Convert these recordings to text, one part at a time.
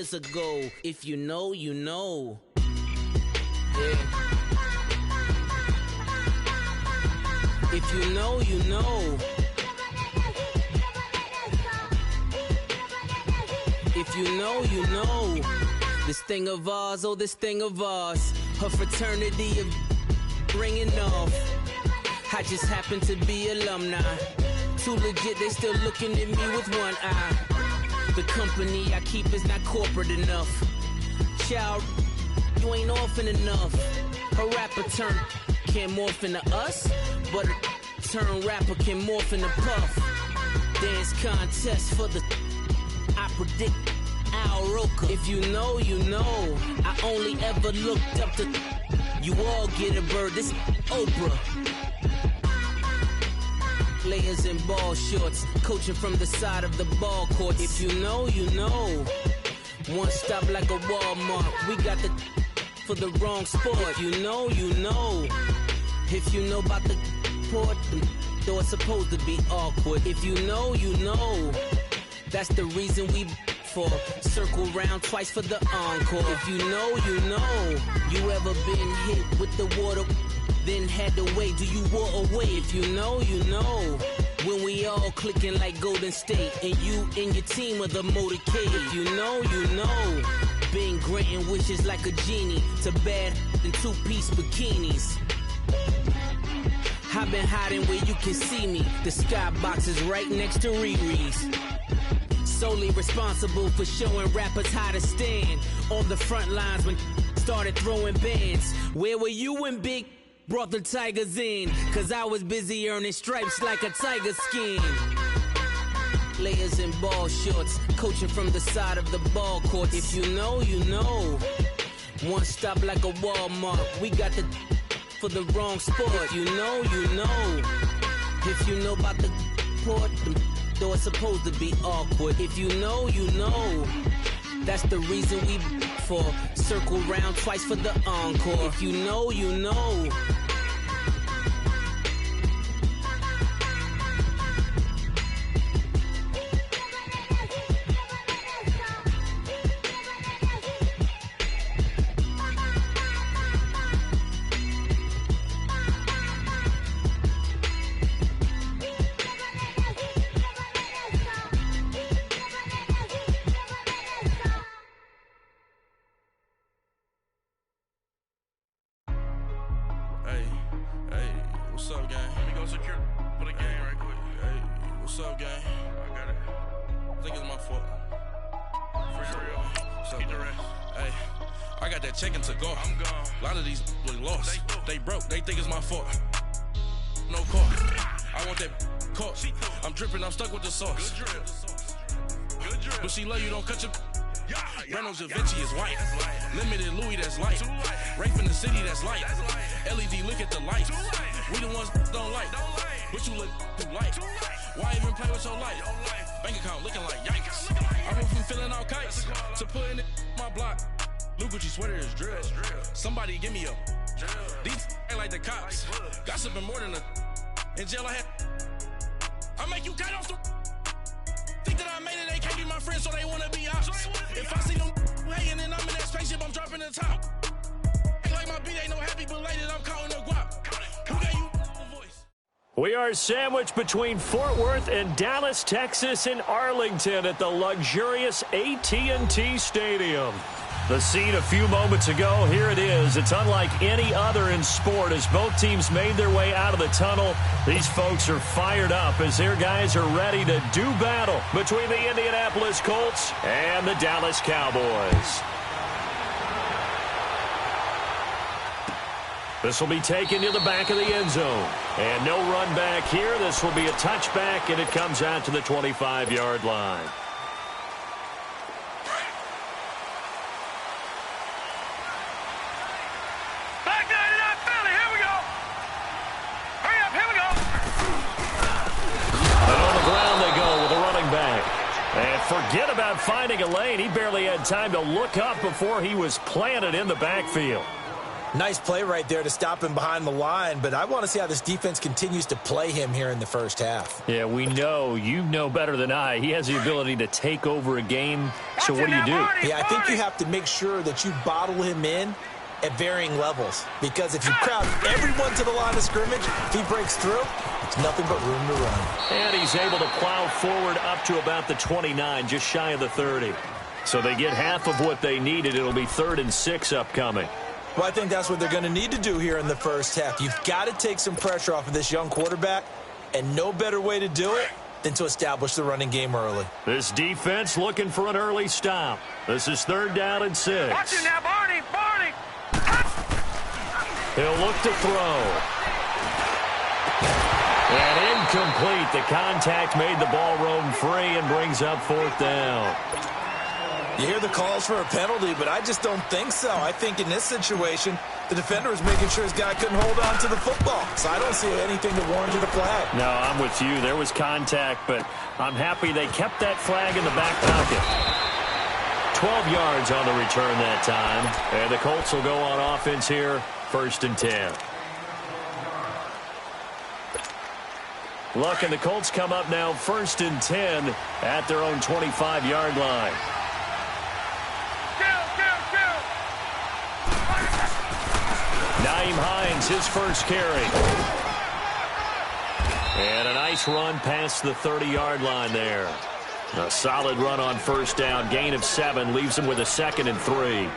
years ago. If you know, you know. Yeah. If you know, you know. If you know, you know. This thing of ours, oh, this thing of ours. Her fraternity of ringing off. I just happen to be alumni. Too legit, they still looking at me with one eye. The company I keep is not corporate enough. Child, you ain't orphan enough. A rapper turn can't morph into us, but a turn rapper can morph into Puff. Dance contest for the I predict Al Roker. If you know, you know. I only ever looked up to you all get a bird. This Oprah. Players in ball shorts, coaching from the side of the ball court. If you know, you know. One stop like a Walmart. We got the for the wrong sport. You know, you know. If you know about the port, though it's supposed to be awkward. If you know, you know. That's the reason we for circle round twice for the encore. If you know, you know. You ever been hit with the water, then had to wait? Do you walk away? If you know, you know. When we all clicking like Golden State, and you and your team are the motorcade. If you know, you know. Been granting wishes like a genie to bad in two-piece bikinis. I've been hiding where you can see me. The skybox is right next to Riri's. Solely responsible for showing rappers how to stand on the front lines when started throwing bands. Where were you when Big brought the Tigers in? Cause I was busy earning stripes like a tiger skin. Players in ball shorts, coaching from the side of the ball court. If you know, you know. One stop like a Walmart. We got the for the wrong sport. If you know, you know. If you know about the port, though it's supposed to be awkward. If you know, you know. That's the reason we for circle round twice for the encore. If you know, you know. What's up, gang? Let me go secure for the game right quick. Hey, what's up, gang? I got it. I think it's my fault. For real. What's up, the rest. Hey, I got that chicken to go. I'm gone. A lot of these look lost. They broke. They think it's my fault. No car. I want that caught. I'm dripping. I'm stuck with the sauce. Good drip. Good drip. But she love you. Don't cut your. Reynolds Da Vinci is white. Limited Louis, that's light. Rape in the city, that's light. LED, look at the lights. We the ones don't like. But you look too light. Why even play with your life? Bank account looking like yikes. I went from filling out kites to putting it in my block. Blue Gucci sweater is drill. Somebody give me a. These ain't like the cops. Gossiping more than a. In jail I had. I make you cut off the. Think that I made it, they can't be my friends, so they wanna be ops. If I see them hating and I'm in that spaceship, I'm dropping the top. Ain't like my beat ain't no happy belated, I'm counting the guap. Who gave you a voice? We are sandwiched between Fort Worth and Dallas, Texas, and Arlington at the luxurious AT&T Stadium. The scene a few moments ago, here it is. It's unlike any other in sport as both teams made their way out of the tunnel. These folks are fired up as their guys are ready to do battle between the Indianapolis Colts and the Dallas Cowboys. This will be taken to the back of the end zone. And no run back here. This will be a touchback, and it comes out to the 25-yard line. Forget about finding a lane. He barely had time to look up before he was planted in the backfield. Nice play right there to stop him behind the line, but I want to see how this defense continues to play him here in the first half. Yeah, we know. You know better than I. He has the ability to take over a game, so what do you do? Yeah, I think you have to make sure that you bottle him in at varying levels, because if you crowd everyone to the line of scrimmage, if he breaks through, it's nothing but room to run. And he's able to plow forward up to about the 29, just shy of the 30. So they get half of what they needed. It'll be 3rd and 6 upcoming. Well, I think that's what they're going to need to do here in the first half. You've got to take some pressure off of this young quarterback, and no better way to do it than to establish the running game early. This defense looking for an early stop. This is 3rd down and 6. Watch it now, Barney! He'll look to throw. And incomplete. The contact made the ball roam free and brings up 4th down. You hear the calls for a penalty, but I just don't think so. I think in this situation, the defender was making sure his guy couldn't hold on to the football. So I don't see anything that warranted a flag. No, I'm with you. There was contact, but I'm happy they kept that flag in the back pocket. 12 yards on the return that time. And the Colts will go on offense here, 1st and 10. Look, and the Colts come up now 1st and 10 at their own 25-yard line. Naeem Hines, his first carry. And a nice run past the 30-yard line there. A solid run on 1st down. Gain of 7 leaves him with a 2nd and 3.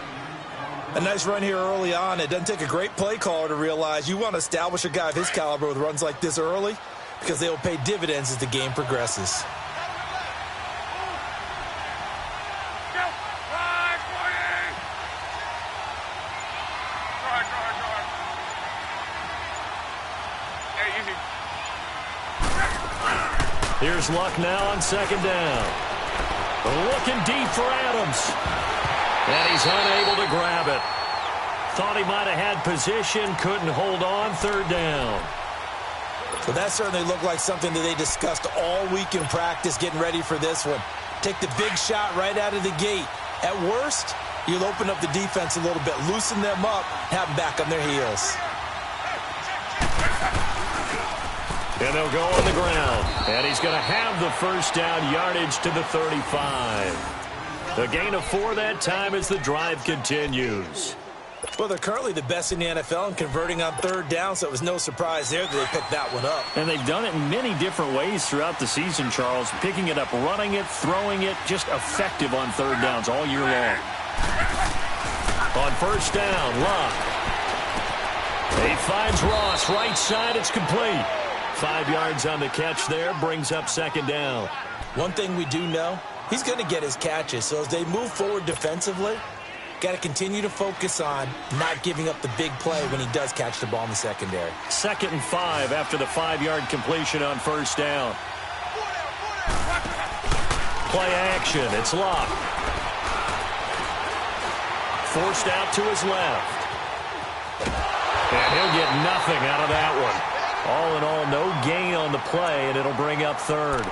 A nice run here early on. It doesn't take a great play caller to realize you want to establish a guy of his caliber with runs like this early, because they will pay dividends as the game progresses. Here's Luck now on 2nd down. Looking deep for Adams. And he's unable to grab it. Thought he might have had position, couldn't hold on, 3rd down. Well, that certainly looked like something that they discussed all week in practice getting ready for this one. Take the big shot right out of the gate. At worst, you'll open up the defense a little bit, loosen them up, have them back on their heels. And they'll go on the ground. And he's going to have the 1st down, yardage to the 35. A gain of 4 that time as the drive continues. Well, they're currently the best in the NFL in converting on 3rd down, so it was no surprise there that they picked that one up. And they've done it in many different ways throughout the season, Charles. Picking it up, running it, throwing it, just effective on 3rd downs all year long. On 1st down, Luck. He finds Ross, right side, it's complete. 5 yards on the catch there, brings up 2nd down. One thing we do know, he's going to get his catches. So as they move forward defensively, got to continue to focus on not giving up the big play when he does catch the ball in the secondary. 2nd and 5 after the 5-yard completion on 1st down. Play action, it's Luck. Forced out to his left. And he'll get nothing out of that one. All in all, no gain on the play, and it'll bring up 3rd.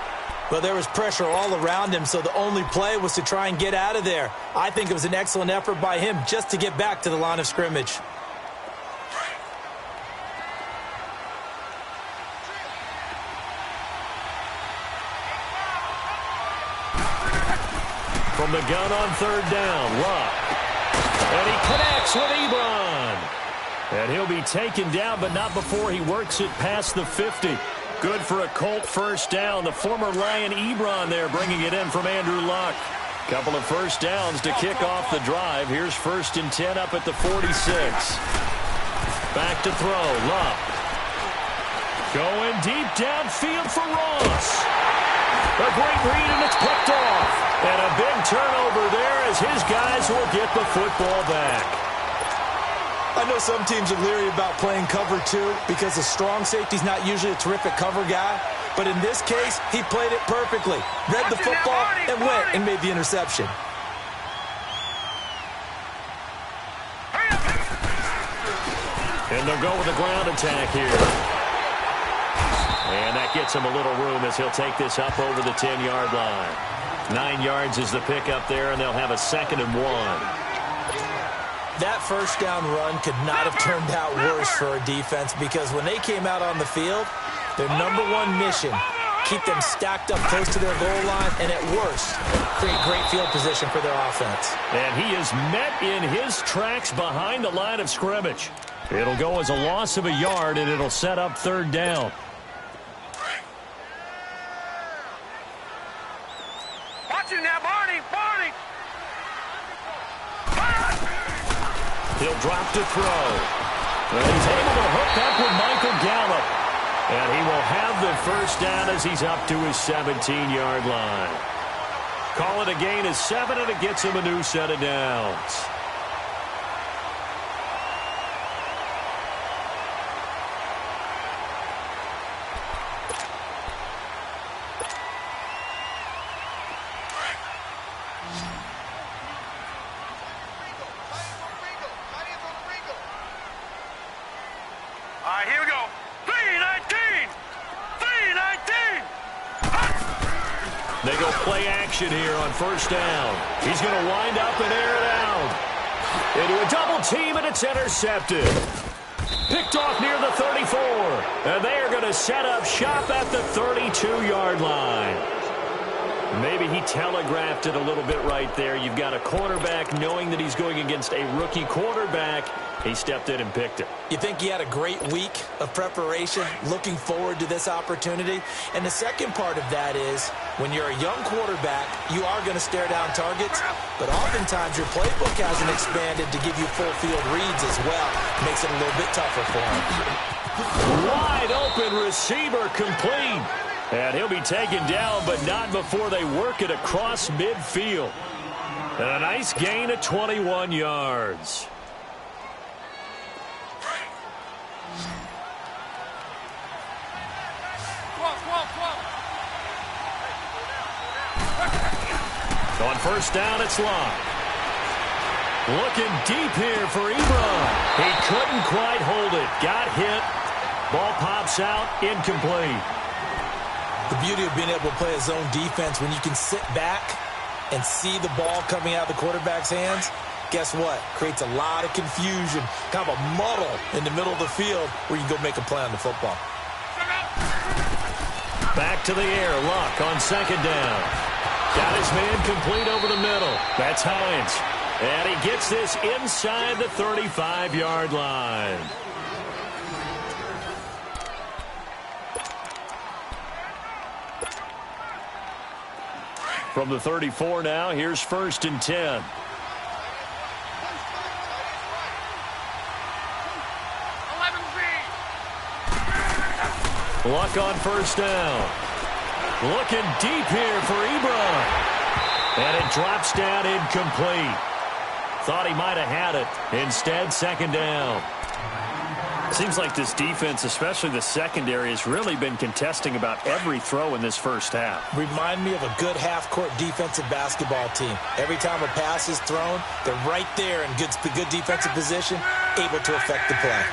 Well, there was pressure all around him, so the only play was to try and get out of there. I think it was an excellent effort by him just to get back to the line of scrimmage. From the gun on 3rd down, Luck. And he connects with Ebron. And he'll be taken down, but not before he works it past the 50. Good for a Colt 1st down. The former Lion Ebron there bringing it in from Andrew Luck. Couple of 1st downs to kick off the drive. Here's 1st and 10 up at the 46. Back to throw, Luck. Going deep downfield for Ross. A great read, and it's picked off. And a big turnover there as his guys will get the football back. I know some teams are leery about playing cover 2 because the strong safety's not usually a terrific cover guy. But in this case, he played it perfectly. Read the football and went and made the interception. And they'll go with a ground attack here. And that gets him a little room as he'll take this up over the 10-yard line. 9 yards is the pickup there, and they'll have a 2nd and 1. That first down run could not have turned out worse for our defense because when they came out on the field, their number one mission, keep them stacked up close to their goal line, and at worst, create great field position for their offense. And he is met in his tracks behind the line of scrimmage. It'll go as a loss of a yard, and it'll set up third down. Watch him now, Barney! Barney! He'll drop to throw. And he's able to hook up with Michael Gallup. And he will have the first down as he's up to his 17-yard line. Call it a gain of 7, and it gets him a new set of downs. All right, here we go. 3-19! 3-19! They go play action here on first down. He's going to wind up and air it out. Into a double team, and it's intercepted. Picked off near the 34. And they are going to set up shop at the 32-yard line. Maybe he telegraphed it a little bit right there. You've got a quarterback knowing that he's going against a rookie quarterback. He stepped in and picked it. You think he had a great week of preparation, looking forward to this opportunity? And the second part of that is, when you're a young quarterback, you are going to stare down targets, but oftentimes your playbook hasn't expanded to give you full field reads as well. Makes it a little bit tougher for him. Wide open receiver complete. And he'll be taken down, but not before they work it across midfield. And a nice gain of 21 yards. On first down, it's Locke. Looking deep here for Ebron. He couldn't quite hold it. Got hit. Ball pops out, incomplete. The beauty of being able to play a zone defense when you can sit back and see the ball coming out of the quarterback's hands, guess what? Creates a lot of confusion, kind of a muddle in the middle of the field where you go make a play on the football. Back to the air. Luck on second down. Got his man complete over the middle. That's Hines. And he gets this inside the 35-yard line. From the 34 now, here's first and 10. Luck on first down. Looking deep here for Ebron. And it drops down incomplete. Thought he might have had it. Instead, second down. Seems like this defense, especially the secondary, has really been contesting about every throw in this first half. Remind me of a good half-court defensive basketball team. Every time a pass is thrown, they're right there in good defensive position, able to affect the play.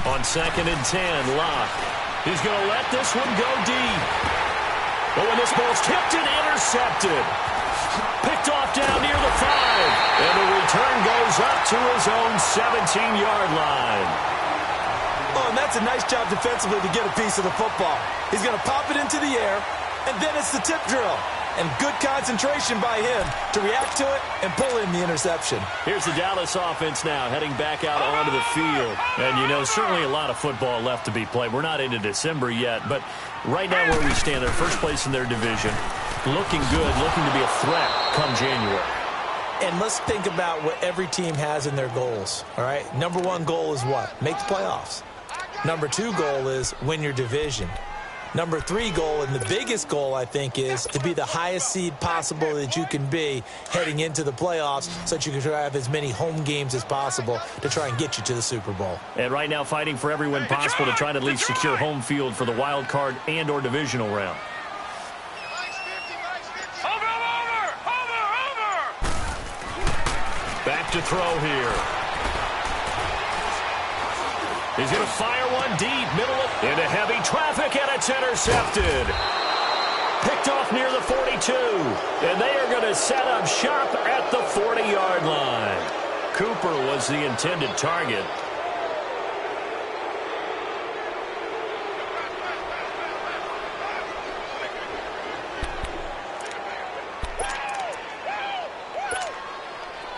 On second and 10, Locke. He's going to let this one go deep. But when this ball's tipped and intercepted. Picked off down near the 5. And the return goes up to his own 17-yard line. Oh, and that's a nice job defensively to get a piece of the football. He's going to pop it into the air, and then it's the tip drill. And good concentration by him to react to it and pull in the interception. Here's the Dallas offense now heading back out onto the field. And, you know, certainly a lot of football left to be played. We're not into December yet, but right now where we stand, they're first place in their division. Looking good, looking to be a threat come January. And let's think about what every team has in their goals, all right? Number one goal is what? Make the playoffs. Number two goal is win your division. Number three goal, and the biggest goal, I think, is to be the highest seed possible that you can be heading into the playoffs so that you can try to have as many home games as possible to try and get you to the Super Bowl. And right now fighting for every win possible to try to at least secure home field for the wild card and or divisional round. Back to throw here. He's going to fire one deep, middle of into heavy traffic, and it's intercepted. Picked picked off near the 42. And they are going to set up shop at the 40-yard line. Cooper was the intended target.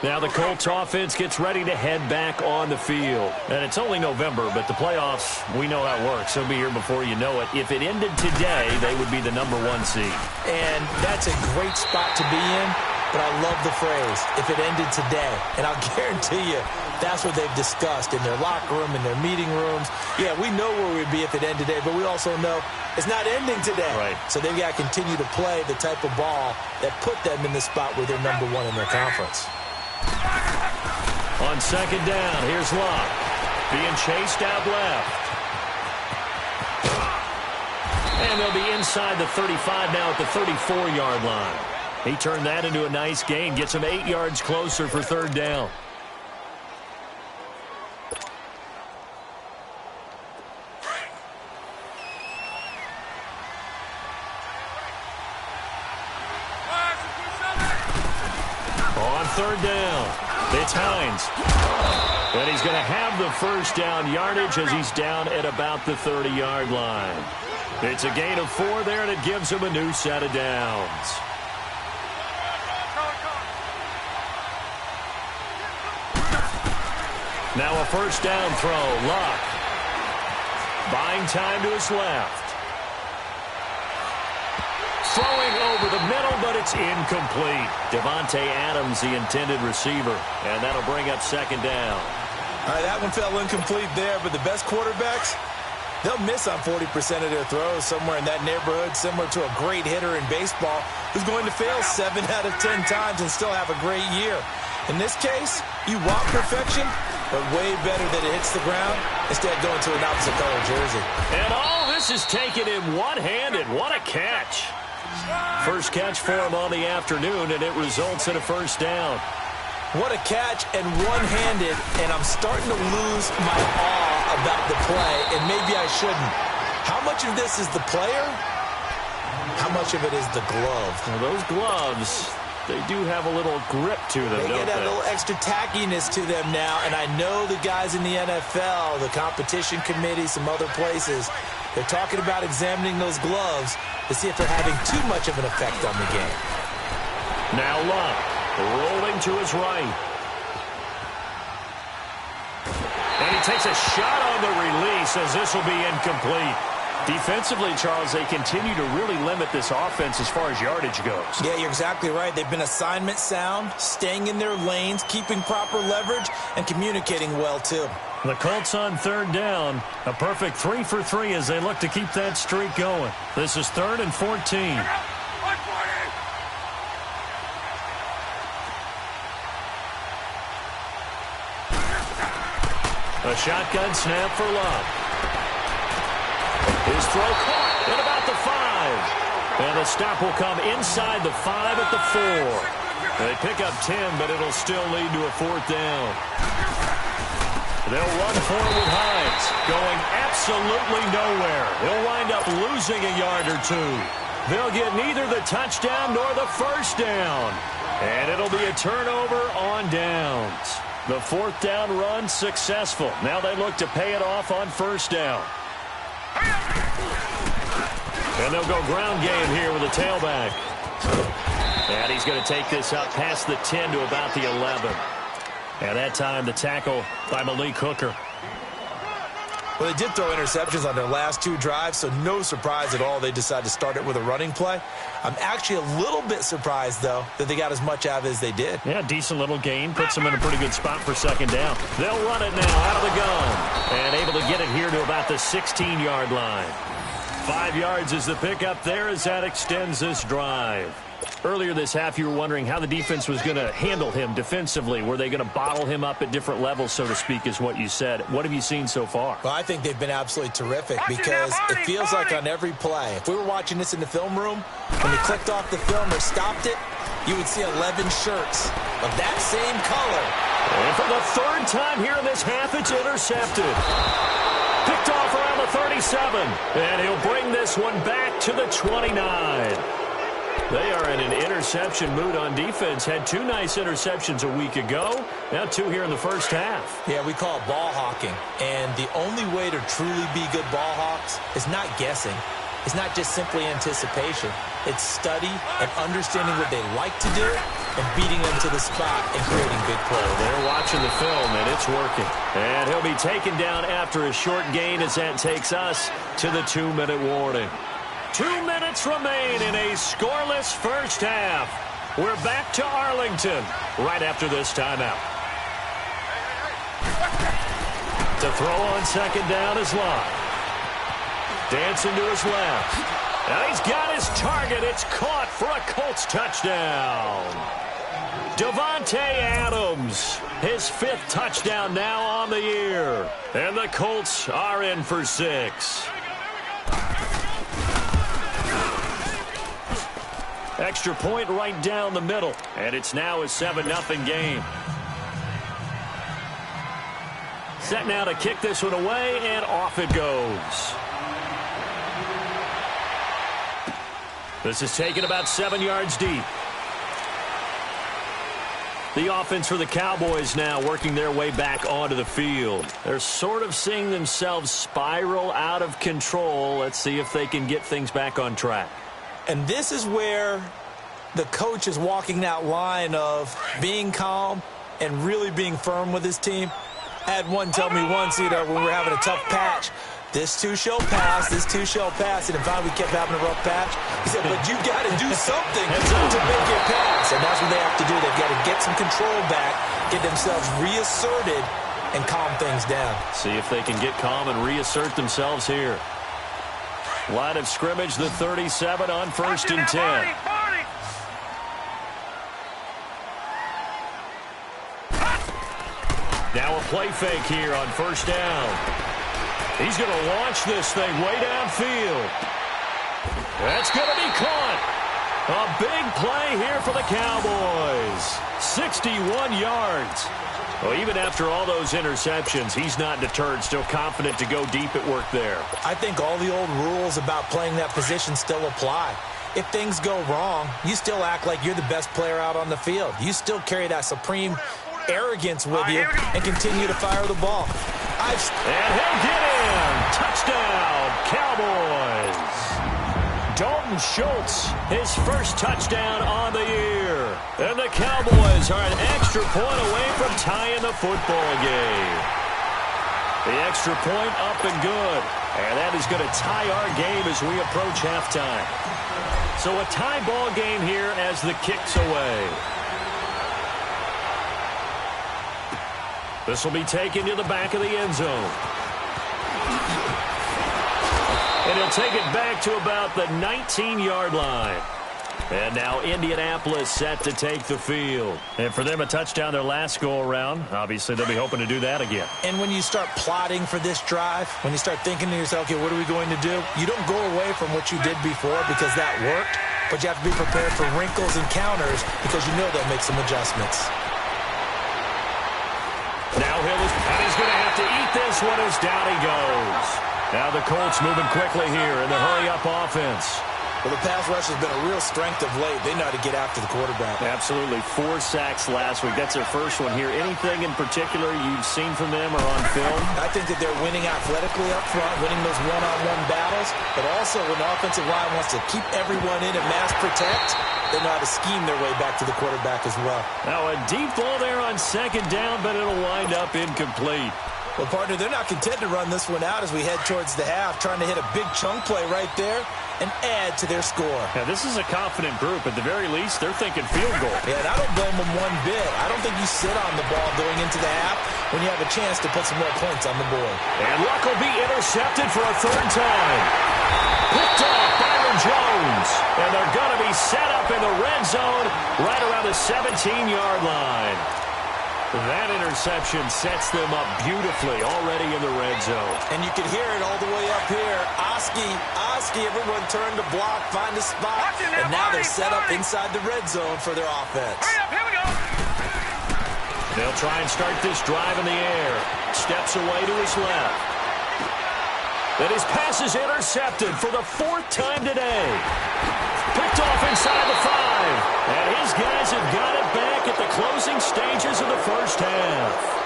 Now the Colts offense gets ready to head back on the field. And it's only November, but the playoffs, we know how it works. They'll be here before you know it. If it ended today, they would be the #1 seed. And that's a great spot to be in, but I love the phrase, if it ended today. And I'll guarantee you, that's what they've discussed in their locker room, in their meeting rooms. Yeah, we know where we'd be if it ended today, but we also know it's not ending today. Right. So they've got to continue to play the type of ball that put them in the spot where they're #1 in their conference. On second down, here's Luck. Being chased out left. And they'll be inside the 35 now at the 34-yard line. He turned that into a nice gain. Gets him 8 yards closer for third down. On third down, it's Hines. And he's going to have the first down yardage as he's down at about the 30-yard line. It's a gain of 4 there, and it gives him a new set of downs. Now a first down throw. Luck. Buying time to his left. Throwing over the middle, but it's incomplete. Devontae Adams, the intended receiver. And that'll bring up second down. All right, that one fell incomplete there, but the best quarterbacks, they'll miss on 40% of their throws, somewhere in that neighborhood, similar to a great hitter in baseball who's going to fail 7 out of 10 times and still have a great year. In this case, you want perfection, but way better that it hits the ground instead of going to an opposite color jersey. And all this is taken in one-handed. What a catch. First catch for him on the afternoon, and it results in a first down. What a catch, and one-handed, and I'm starting to lose my awe about the play, and maybe I shouldn't. How much of this is the player? How much of it is the glove? Well, those gloves, they do have a little grip to them, They don't get they? a little extra tackiness to them now, and I know the guys in the NFL, the competition committee, some other places, they're talking about examining those gloves to see if they're having too much of an effect on the game. Now Luck, rolling to his right. And he takes a shot on the release as this will be incomplete. Defensively, Charles, they continue to really limit this offense as far as yardage goes. Yeah, you're exactly right. They've been assignment sound, staying in their lanes, keeping proper leverage, and communicating well, too. The Colts on third down. A perfect 3 for 3 as they look to keep that streak going. This is 3rd and 14. A shotgun snap for Luck. His throw caught at about the 5. And the stop will come inside the 5 at the 4. They pick up 10, but it'll still lead to a 4th down. They'll run forward with Hines, going absolutely nowhere. He'll wind up losing a yard or 2. They'll get neither the touchdown nor the first down. And it'll be a turnover on downs. The 4th down run successful. Now they look to pay it off on first down. And they'll go ground game here with a tailback. And he's going to take this up past the 10 to about the 11. And that time the tackle by Malik Hooker. Well, they did throw interceptions on their last 2 drives, so no surprise at all they decided to start it with a running play. I'm actually a little bit surprised, though, that they got as much out of it as they did. Yeah, decent little gain. Puts them in a pretty good spot for second down. They'll run it now out of the gun. And able to get it here to about the 16-yard line. 5 yards is the pickup there as that extends this drive. Earlier this half, you were wondering how the defense was going to handle him defensively. Were they going to bottle him up at different levels, so to speak, is what you said. What have you seen so far? Well, I think they've been absolutely terrific because it feels like on every play, if we were watching this in the film room, when you clicked off the film or stopped it, you would see 11 shirts of that same color. And for the 3rd time here in this half, it's intercepted. Picked off around the 37. And he'll bring this one back to the 29. They are in an interception mood on defense. Had 2 nice interceptions a week ago. Now 2 here in the first half. Yeah, we call it ball hawking. And the only way to truly be good ball hawks is not guessing. It's not just simply anticipation. It's study and understanding what they like to do and beating them to the spot and creating big plays. They're watching the film, and it's working. And he'll be taken down after a short gain as that takes us to the 2-minute warning. 2 minutes remain in a scoreless first half. We're back to Arlington right after this timeout. To throw on second down is Locke. Dancing to his left. Now he's got his target. It's caught for a Colts touchdown. Davante Adams, his 5th touchdown now on the year. And the Colts are in for 6. Extra point right down the middle. And it's now a 7-0 game. Set now to kick this one away, and off it goes. This is taken about 7 yards deep. The offense for the Cowboys now working their way back onto the field. They're sort of seeing themselves spiral out of control. Let's see if they can get things back on track. And this is where the coach is walking that line of being calm and really being firm with his team. I had one tell me once, when we were having a tough patch, this too shall pass, this too shall pass. And finally we kept having a rough patch. He said, but you got to do something to make it pass. And that's what they have to do. They've got to get some control back, get themselves reasserted, and calm things down. See if they can get calm and reassert themselves here. Line of scrimmage, the 37 on 1st and 10. Now a play fake here on 1st down. He's going to launch this thing way downfield. That's going to be caught. A big play here for the Cowboys. 61 yards. Well, even after all those interceptions, he's not deterred, still confident to go deep at work there. I think all the old rules about playing that position still apply. If things go wrong, you still act like you're the best player out on the field. You still carry that supreme arrogance with you and continue to fire the ball. And he'll get in. Touchdown, Cowboys. Dalton Schultz, his first touchdown on the year. And the Cowboys are an extra point away from tying the football game. The extra point up and good. And that is going to tie our game as we approach halftime. So a tie ball game here as the kick's away. This will be taken to the back of the end zone. And he'll take it back to about the 19-yard line. And now Indianapolis set to take the field. And for them, a touchdown their last go-around. Obviously, they'll be hoping to do that again. And when you start plotting for this drive, when you start thinking to yourself, okay, what are we going to do? You don't go away from what you did before because that worked. But you have to be prepared for wrinkles and counters because you know they'll make some adjustments. Now he's going to have to eat this one as down he goes. Now the Colts moving quickly here in the hurry-up offense. Well, the pass rush has been a real strength of late. They know how to get after the quarterback. Absolutely. 4 sacks last week. That's their first one here. Anything in particular you've seen from them or on film? I think that they're winning athletically up front, winning those one-on-one battles, but also when the offensive line wants to keep everyone in and mass protect, they know how to scheme their way back to the quarterback as well. Now a deep ball there on second down, but it'll wind up incomplete. Well, partner, they're not content to run this one out as we head towards the half, trying to hit a big chunk play right there and add to their score. Now, this is a confident group. At the very least, they're thinking field goal. Yeah, and I don't blame them one bit. I don't think you sit on the ball going into the half when you have a chance to put some more points on the board. And Luck will be intercepted for a 3rd time. Picked off Byron Jones. And they're going to be set up in the red zone right around the 17-yard line. That interception sets them up beautifully already in the red zone. And you can hear it all the way up here. Oski, everyone turn to block, find a spot. And now they're set up inside the red zone for their offense. Hurry up, here we go. They'll try and start this drive in the air. Steps away to his left. And his pass is intercepted for the 4th time today. picked off inside the 5. And his guys have got it back at the closing stages of the first half.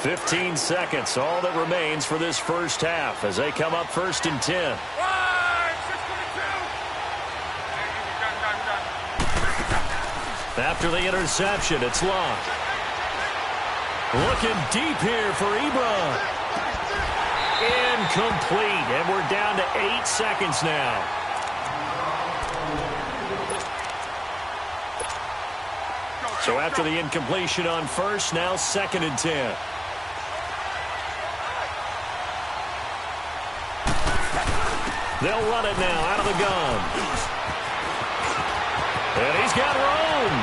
"15 seconds, all that remains for this first half as they come up 1st and 10. After the interception, it's Locke. Looking deep here for Ebron. Incomplete, and we're down to 8 seconds now. So after the incompletion on first, now 2nd and 10. They'll run it now out of the gun. And he's got room.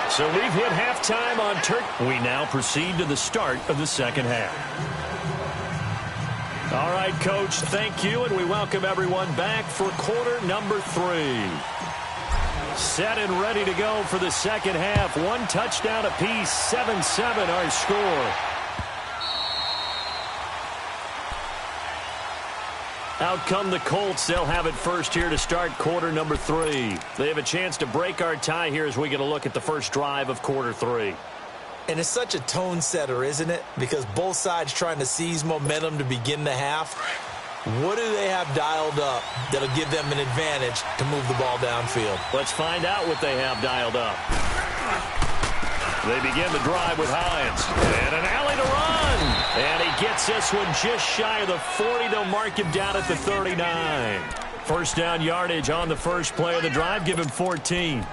So we've hit halftime on Turkey. We now proceed to the start of the second half. All right, Coach, thank you, and we welcome everyone back for quarter number 3. Set and ready to go for the second half. 1 touchdown apiece, 7-7 our score. Out come the Colts. They'll have it first here to start quarter number 3. They have a chance to break our tie here as we get a look at the first drive of quarter 3. And it's such a tone setter, isn't it? Because both sides trying to seize momentum to begin the half. What do they have dialed up that'll give them an advantage to move the ball downfield? Let's find out what they have dialed up. They begin the drive with Hines. And an alley to run. And he gets this one just shy of the 40. They'll mark him down at the 39. First down yardage on the first play of the drive. Give him 14.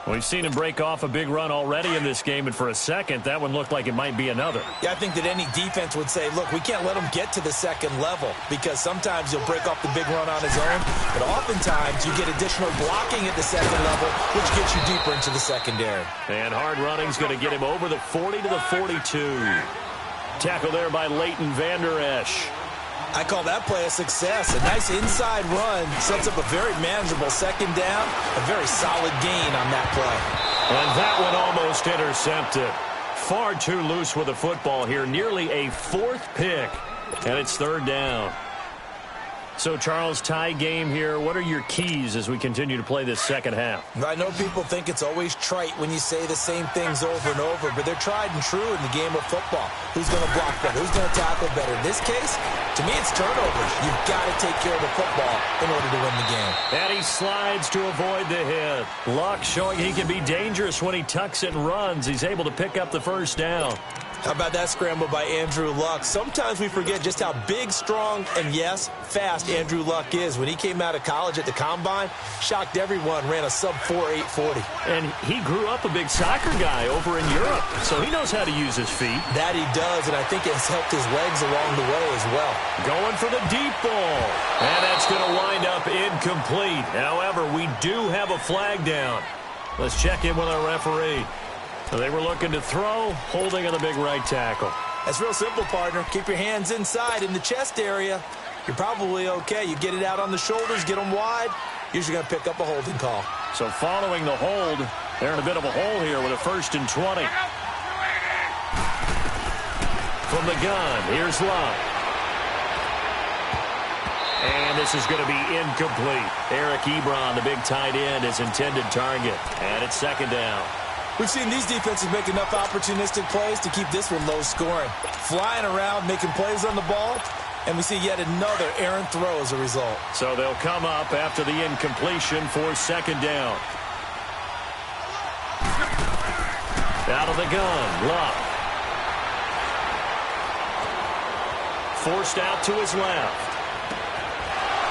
We've seen him break off a big run already in this game, and for a second, that one looked like it might be another. Yeah, I think that any defense would say, look, we can't let him get to the second level because sometimes he'll break off the big run on his own, but oftentimes you get additional blocking at the second level, which gets you deeper into the secondary. And hard running's going to get him over the 40 to the 42. Tackle there by Leighton Vander Esch. I call that play a success. A nice inside run sets up a very manageable second down, a very solid gain on that play. And that one almost intercepted. Far too loose with the football here. Nearly a 4th pick, and it's 3rd down. So, Charles, tie game here. What are your keys as we continue to play this second half? I know people think it's always trite when you say the same things over and over, but they're tried and true in the game of football. Who's going to block better? Who's going to tackle better? In this case, to me, it's turnovers. You've got to take care of the football in order to win the game. And he slides to avoid the hit. Luck showing he can be dangerous when he tucks it and runs. He's able to pick up the first down. How about that scramble by Andrew Luck? Sometimes we forget just how big, strong, and yes, fast Andrew Luck is. When he came out of college at the Combine, shocked everyone, ran a sub-4 840. And he grew up a big soccer guy over in Europe, so he knows how to use his feet. That he does, and I think it's helped his legs along the way as well. Going for the deep ball. And that's going to wind up incomplete. However, we do have a flag down. Let's check in with our referee. So they were looking to throw, holding on the big right tackle. That's real simple, partner. Keep your hands inside in the chest area. You're probably okay. You get it out on the shoulders, get them wide. Usually going to pick up a holding call. So following the hold, they're in a bit of a hole here with a 1st and 20. From the gun, here's Love. And this is going to be incomplete. Eric Ebron, the big tight end, is intended target. And it's 2nd down. We've seen these defenses make enough opportunistic plays to keep this one low scoring. Flying around, making plays on the ball, and we see yet another errant throw as a result. So they'll come up after the incompletion for 2nd down. Out of the gun, Love. Forced out to his left.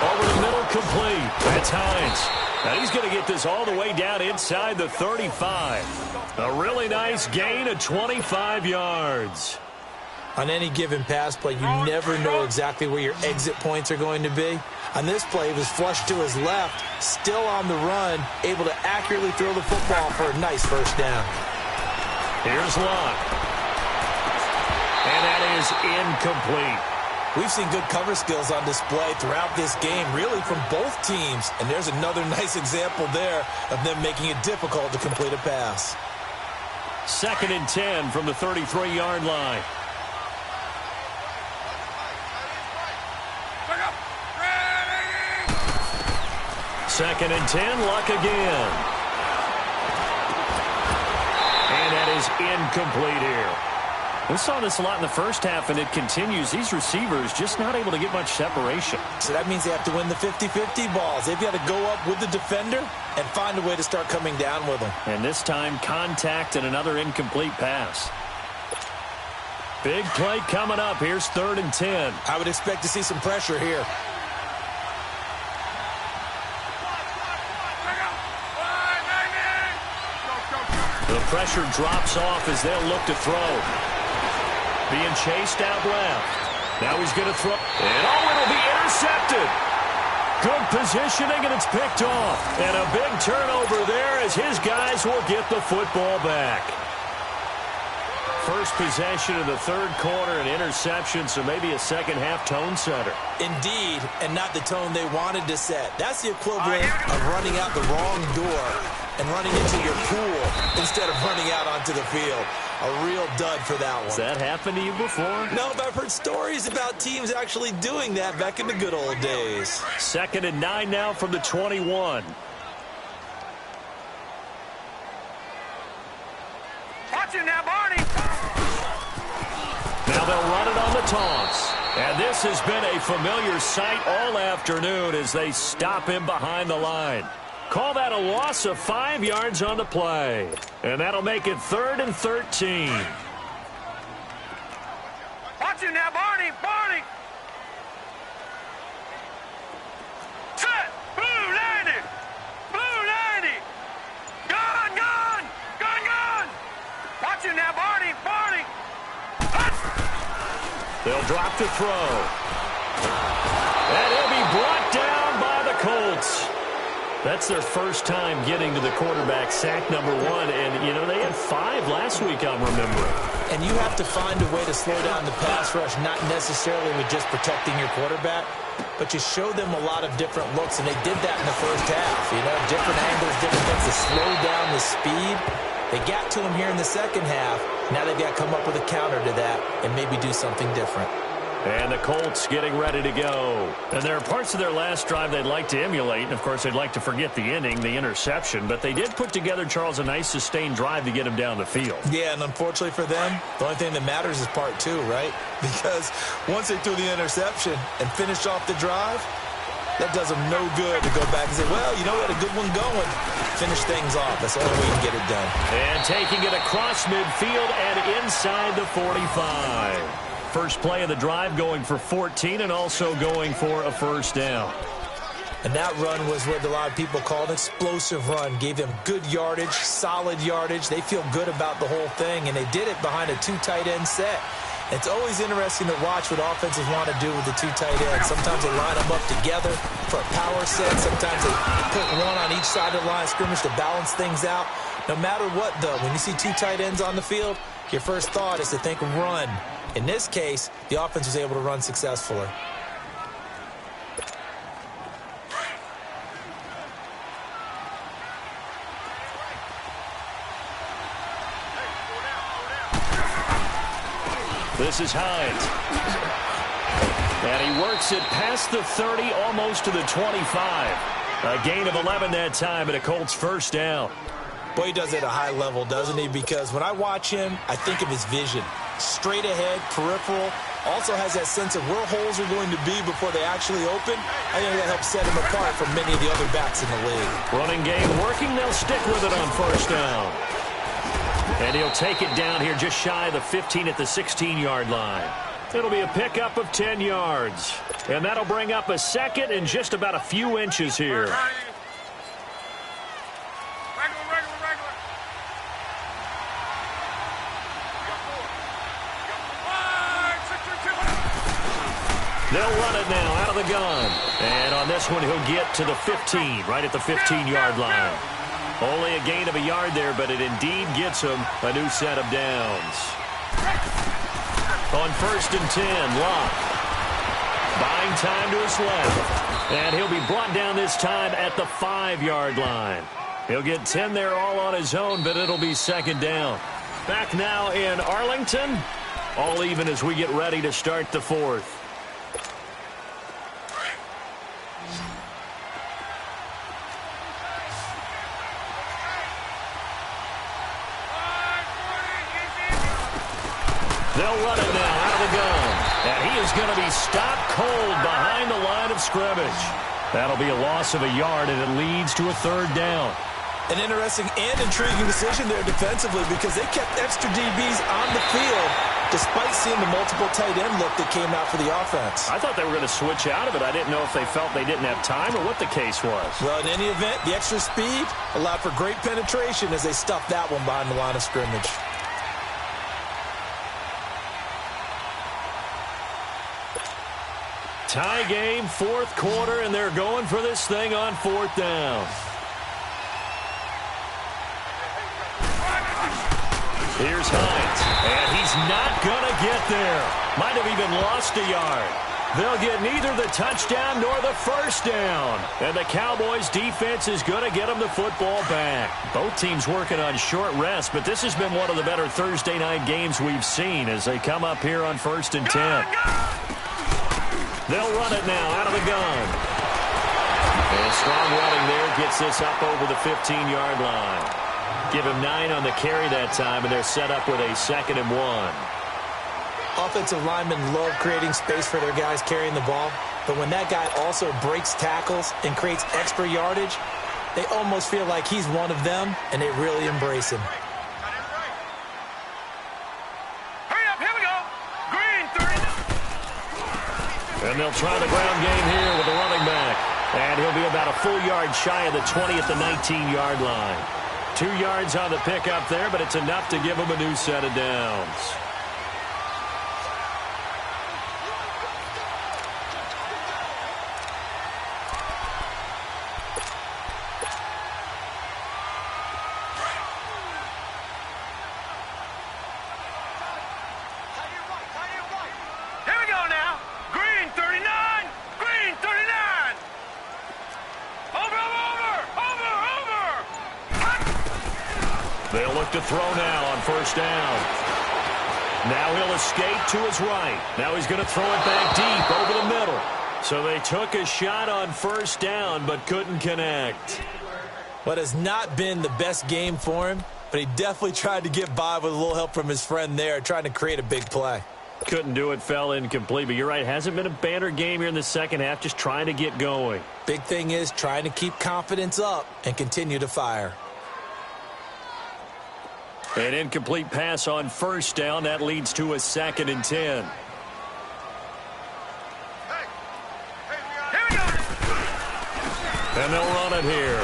Over the middle, complete. That's Hines. Now he's going to get this all the way down inside the 35. A really nice gain of 25 yards. On any given pass play, you never know exactly where your exit points are going to be. On this play, he was flushed to his left, still on the run, able to accurately throw the football for a nice first down. Here's Locke. And that is incomplete. We've seen good cover skills on display throughout this game, really from both teams. And there's another nice example there of them making it difficult to complete a pass. 2nd and 10 from the 33-yard line. Second and 10, Luck again. And that is incomplete here. We saw this a lot in the first half, and it continues. These receivers just not able to get much separation. So that means they have to win the 50-50 balls. They've got to go up with the defender and find a way to start coming down with them. And this time, contact and another incomplete pass. Big play coming up. Here's 3rd and 10. I would expect to see some pressure here. The pressure drops off as they'll look to throw. Being chased out left. Now he's going to throw. And it'll be intercepted. Good positioning, and it's picked off. And a big turnover there as his guys will get the football back. First possession of the 3rd quarter, an interception, so maybe a second-half tone setter. Indeed, and not the tone they wanted to set. That's the equivalent of running out the wrong door and running into your pool instead of running out onto the field. A real dud for that one. Has that happened to you before? No, but I've heard stories about teams actually doing that back in the good old days. 2nd and 9 now from the 21. Watch it now, Barney. Now they'll run it on the toss. And this has been a familiar sight all afternoon as they stop him behind the line. Call that a loss of 5 yards on the play. And that'll make it 3rd and 13. Watch it now, Barney. Barney. Set. Blue 90. Blue 90. Gun, gun. Gun, gun. Watch it now, Barney. Barney. They'll drop to throw. And he'll be brought down by the Colts. That's their first time getting to the quarterback, sack number 1. And, you know, they had 5 last week, I'm remembering. And you have to find a way to slow down the pass rush, not necessarily with just protecting your quarterback, but you show them a lot of different looks, and they did that in the first half. You know, different angles, different things to slow down the speed. They got to him here in the second half. Now they've got to come up with a counter to that and maybe do something different. And the Colts getting ready to go. And there are parts of their last drive they'd like to emulate. And, of course, they'd like to forget the inning, the interception. But they did put together, Charles, a nice sustained drive to get him down the field. Yeah, and unfortunately for them, the only thing that matters is part 2, right? Because once they threw the interception and finished off the drive, that does them no good to go back and say, well, you know, we had a good one going. Finish things off. That's the only way you can get it done. And taking it across midfield and inside the 45. First play of the drive going for 14 and also going for a first down. And that run was what a lot of people call an explosive run. Gave them good yardage, solid yardage. They feel good about the whole thing, and they did it behind a 2 tight end set. It's always interesting to watch what offenses want to do with the 2 tight ends. Sometimes they line them up together for a power set. Sometimes they put one on each side of the line of scrimmage to balance things out. No matter what, though, when you see 2 tight ends on the field, your first thought is to think run. In this case, the offense was able to run successfully. This is Hines. And he works it past the 30, almost to the 25. A gain of 11 that time, and a Colts first down. Boy, he does it at a high level, doesn't he? Because when I watch him, I think of his vision. Straight ahead, peripheral. Also has that sense of where holes are going to be before they actually open. I think that helps set him apart from many of the other backs in the league. Running game working. They'll stick with it on first down. And he'll take it down here just shy of the 15 at the 16-yard line. It'll be a pickup of 10 yards. And that'll bring up a second and just about a few inches here. They'll run it now out of the gun. And on this one, he'll get to the 15, right at the 15-yard line. Only a gain of a yard there, but it indeed gets him a new set of downs. On first and 10, Locke. buying time to his left. And he'll be brought down this time at the 5-yard line. He'll get 10 there all on his own, but it'll be second down. Back now in Arlington. All even as we get ready to start the fourth. They'll run it now out of the gun. And he is going to be stopped cold behind the line of scrimmage. That'll be a loss of a yard, and it leads to a third down. An interesting and intriguing decision there defensively because they kept extra DBs on the field despite seeing the multiple tight end look that came out for the offense. I thought they were going to switch out of it. I didn't know if they felt they didn't have time or what the case was. Well, in any event, the extra speed allowed for great penetration as they stuffed that one behind the line of scrimmage. Tie game, fourth quarter, and they're going for this thing on fourth down. Here's Hines, and he's not going to get there. Might have even lost a yard. They'll get neither the touchdown nor the first down. And the Cowboys' defense is going to get them the football back. Both teams working on short rest, but this has been one of the better Thursday night games we've seen as they come up here on 1st and 10. They'll run it now out of the gun. And strong running there gets this up over the 15-yard line. Give him 9 on the carry that time, and they're set up with a 2nd and 1. Offensive linemen love creating space for their guys carrying the ball, but when that guy also breaks tackles and creates extra yardage, they almost feel like he's one of them, and they really embrace him. Hurry up, here we go. Green, 30. And they'll try the ground game here with the running back. And he'll be about a full yard shy of the 20 at the 19-yard line. 2 yards on the pickup there, but it's enough to give him a new set of downs. Here we go now. Green, 39. Green, 39. Over. They'll look to throw now on first down. Now he'll escape to his right. Now he's going to throw it back deep over the middle. So they took a shot on first down but couldn't connect. What has not been the best game for him, but he definitely tried to get by with a little help from his friend there, trying to create a big play. Couldn't do it, fell incomplete. But you're right, hasn't been a banner game here in the second half, just trying to get going. Big thing is trying to keep confidence up and continue to fire. An incomplete pass on first down. That leads to a 2nd and 10. And they'll run it here.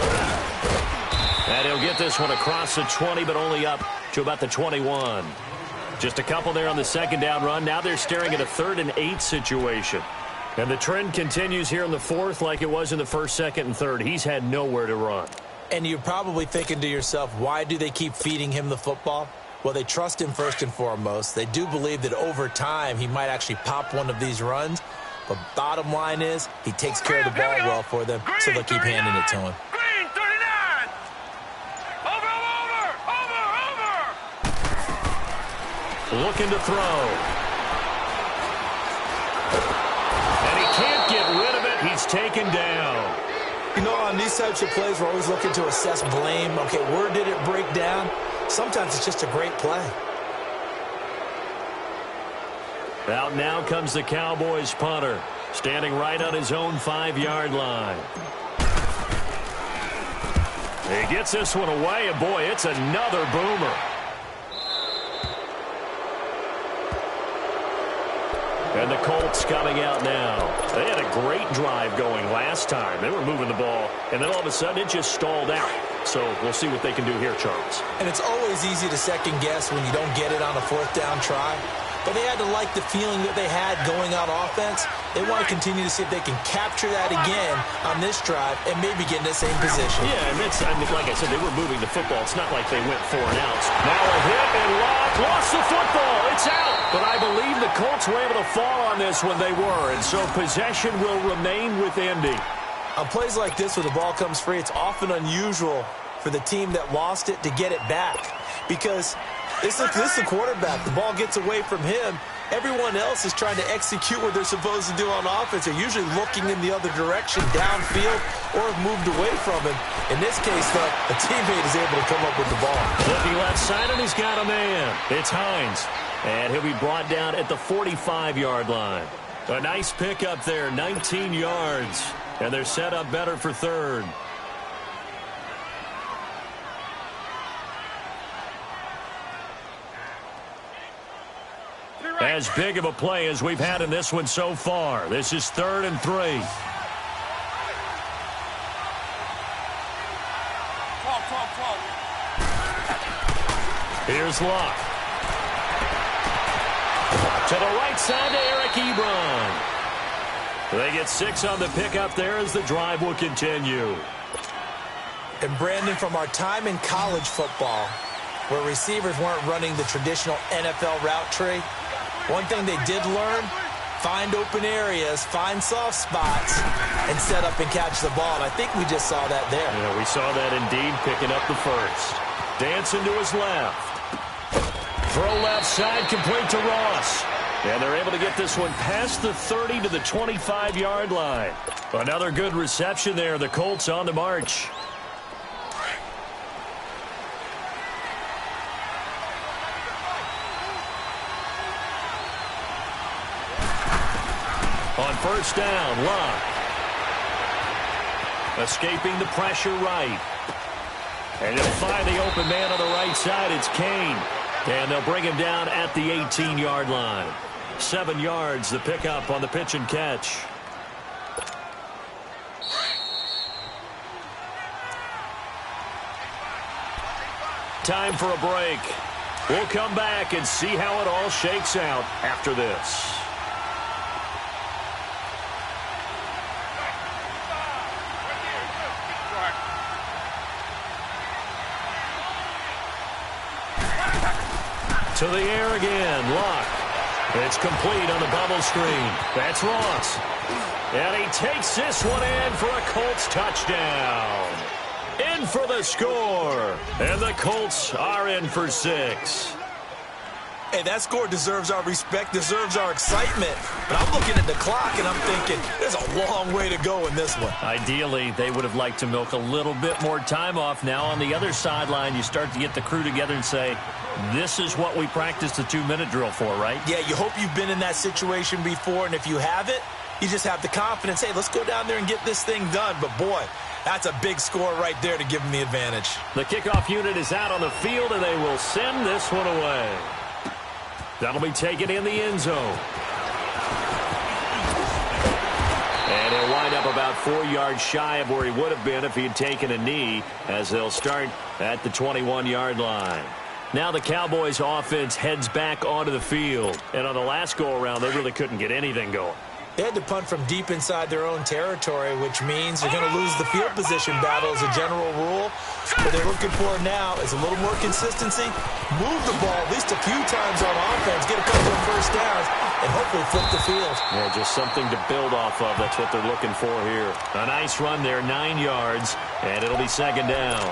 And he'll get this one across the 20, but only up to about the 21. Just a couple there on the second down run. Now they're staring at a 3rd and 8 situation. And the trend continues here in the fourth like it was in the first, second, and third. He's had nowhere to run. And you're probably thinking to yourself, why do they keep feeding him the football? Well, they trust him first and foremost. They do believe that over time he might actually pop one of these runs. But bottom line is he takes care of the ball well for them, so they'll keep handing it to him. Green, 39. Over. Looking to throw. And he can't get rid of it. He's taken down. You know, on these types of plays, we're always looking to assess blame. Okay, where did it break down? Sometimes it's just a great play. Out now comes the Cowboys punter, standing right on his own 5-yard line. He gets this one away, and boy, it's another boomer. And the Colts coming out now. They had a great drive going last time. They were moving the ball, and then all of a sudden it just stalled out. So we'll see what they can do here, Charles. And it's always easy to second guess when you don't get it on a 4th down try. But they had to like the feeling that they had going on offense. They want to continue to see if they can capture that again on this drive and maybe get in the same position. Yeah, and like I said, they were moving the football. It's not like they went 4 and outs. Now a hit and Locke lost the football. It's out. But I believe the Colts were able to fall on this when they were, and so possession will remain with Indy. On plays like this where the ball comes free, it's often unusual for the team that lost it to get it back. Because this is the quarterback. The ball gets away from him. Everyone else is trying to execute what they're supposed to do on offense. They're usually looking in the other direction, downfield, or have moved away from him. In this case, though, a teammate is able to come up with the ball. Looking left side, and he's got a man. It's Hines. And he'll be brought down at the 45-yard line. A nice pickup there, 19 yards. And they're set up better for third. As big of a play as we've had in this one so far. This is 3rd and 3. Here's Luck. To the right side to Eric Ebron. They get 6 on the pickup there as the drive will continue. And Brandon, from our time in college football, where receivers weren't running the traditional NFL route tree, one thing they did learn, find open areas, find soft spots, and set up and catch the ball. And I think we just saw that there. Yeah, we saw that indeed, picking up the first. Dancing to his left. Throw left side, complete to Ross. And they're able to get this one past the 30 to the 25-yard line. Another good reception there. The Colts on the march. On first down, Luck. Escaping the pressure right. And he'll find the open man on the right side. It's Kane. And they'll bring him down at the 18-yard line. 7 yards, the pickup on the pitch and catch. Time for a break. We'll come back and see how it all shakes out after this. To the air again, Luck. It's complete on the bubble screen. That's Ross. And he takes this one in for a Colts touchdown. In for the score. And the Colts are in for 6. Hey, that score deserves our respect, deserves our excitement. But I'm looking at the clock, and I'm thinking there's a long way to go in this one. Ideally, they would have liked to milk a little bit more time off. Now on the other sideline, you start to get the crew together and say, this is what we practiced the 2-minute drill for, right? Yeah, you hope you've been in that situation before, and if you haven't, you just have the confidence, hey, let's go down there and get this thing done. But, boy, that's a big score right there to give them the advantage. The kickoff unit is out on the field, and they will send this one away. That'll be taken in the end zone. And he'll wind up about 4 yards shy of where he would have been if he had taken a knee, as they'll start at the 21-yard line. Now the Cowboys offense heads back onto the field. And on the last go-around, they really couldn't get anything going. They had to punt from deep inside their own territory, which means they're going to lose the field position battle as a general rule. What they're looking for now is a little more consistency, move the ball at least a few times on offense, get a couple of first downs, and hopefully flip the field. Yeah, just something to build off of. That's what they're looking for here. A nice run there, 9 yards, and it'll be 2nd down.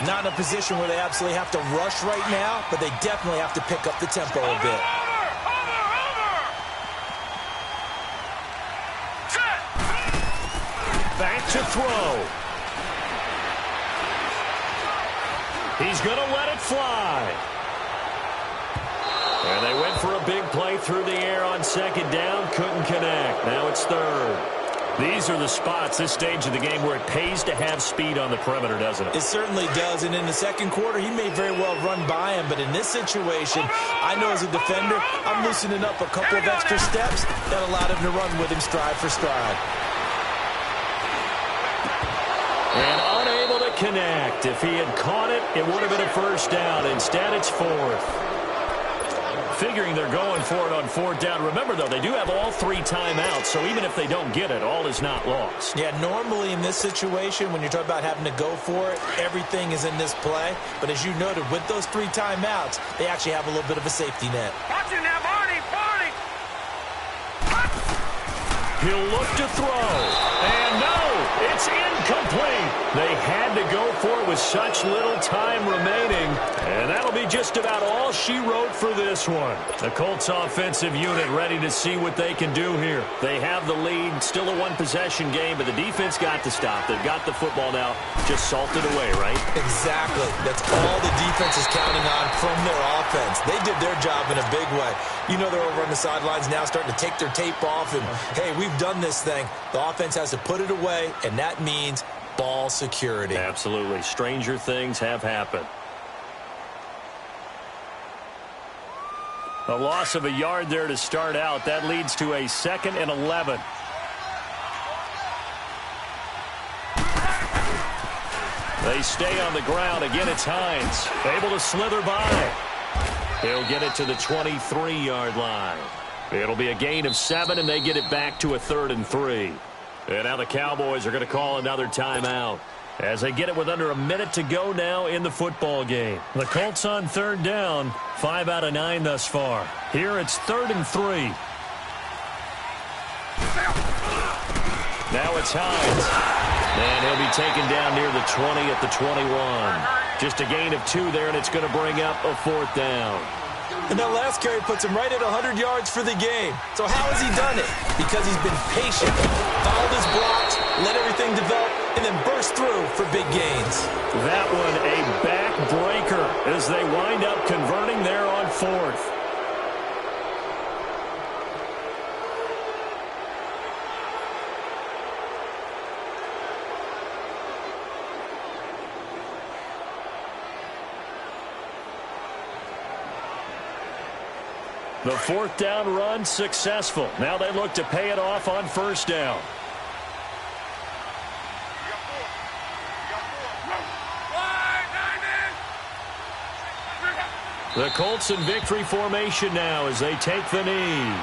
Not in a position where they absolutely have to rush right now, but they definitely have to pick up the tempo a bit. Back to throw. He's going to let it fly. And they went for a big play through the air on 2nd down. Couldn't connect. Now it's 3rd. These are the spots, this stage of the game, where it pays to have speed on the perimeter, doesn't it? It certainly does. And in the second quarter, he may very well run by him. But in this situation, I know as a defender, I'm loosening up a couple of extra steps that allowed him to run with him stride for stride. And unable to connect. If he had caught it, it would have been a first down. Instead, it's 4th. Figuring they're going for it on 4th down. Remember, though, they do have all 3 timeouts, so even if they don't get it, all is not lost. Yeah, normally in this situation, when you're talking about having to go for it, everything is in this play. But as you noted, with those 3 timeouts, they actually have a little bit of a safety net. Watch it now, Barney! Barney! He'll look to throw. And no, it's incomplete. They had to go for it with such little time remaining. And that'll be just about all she wrote for this one. The Colts offensive unit ready to see what they can do here. They have the lead, still a one-possession game, but the defense got to stop. They've got the football now, just salted away, right? Exactly. That's all the defense is counting on from their offense. They did their job in a big way. You know they're over on the sidelines now starting to take their tape off, and, hey, we've done this thing. The offense has to put it away, and that means ball security. Absolutely. Stranger things have happened. A loss of a yard there to start out. That leads to a 2nd and 11. They stay on the ground. Again, it's Hines. Able to slither by. He'll get it to the 23-yard line. It'll be a gain of 7, and they get it back to a 3rd and 3. And now the Cowboys are going to call another timeout as they get it with under a minute to go now in the football game. The Colts on 3rd down, 5 out of 9 thus far. Here it's 3rd and 3. Now it's Hines. And he'll be taken down near the 20 at the 21. Just a gain of 2 there, and it's going to bring up a 4th down. And that last carry puts him right at 100 yards for the game. So how has he done it? Because he's been patient, followed his blocks, let everything develop, and then burst through for big gains. That one a backbreaker as they wind up converting there on 4th. The 4th down run successful. Now they look to pay it off on 1st down. The Colts in victory formation now as they take the knee.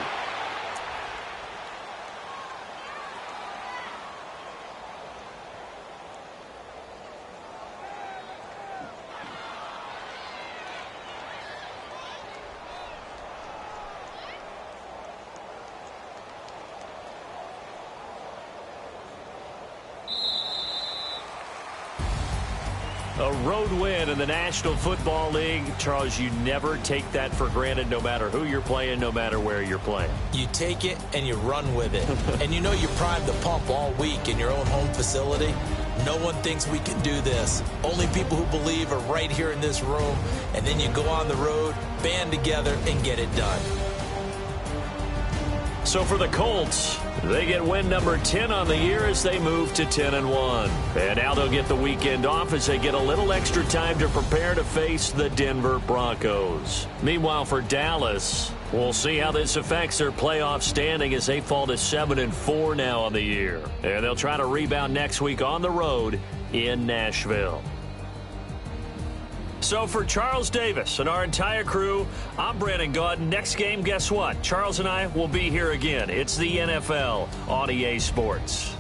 A road win in the National Football League. Charles, you never take that for granted no matter who you're playing, no matter where you're playing. You take it and you run with it. And you know you primed the pump all week in your own home facility. No one thinks we can do this. Only people who believe are right here in this room. And then you go on the road, band together, and get it done. So for the Colts, they get win number 10 on the year as they move to 10-1. And now they'll get the weekend off as they get a little extra time to prepare to face the Denver Broncos. Meanwhile, for Dallas, we'll see how this affects their playoff standing as they fall to 7-4 now on the year. And they'll try to rebound next week on the road in Nashville. So for Charles Davis and our entire crew, I'm Brandon Gaudin. Next game, guess what? Charles and I will be here again. It's the NFL on EA Sports.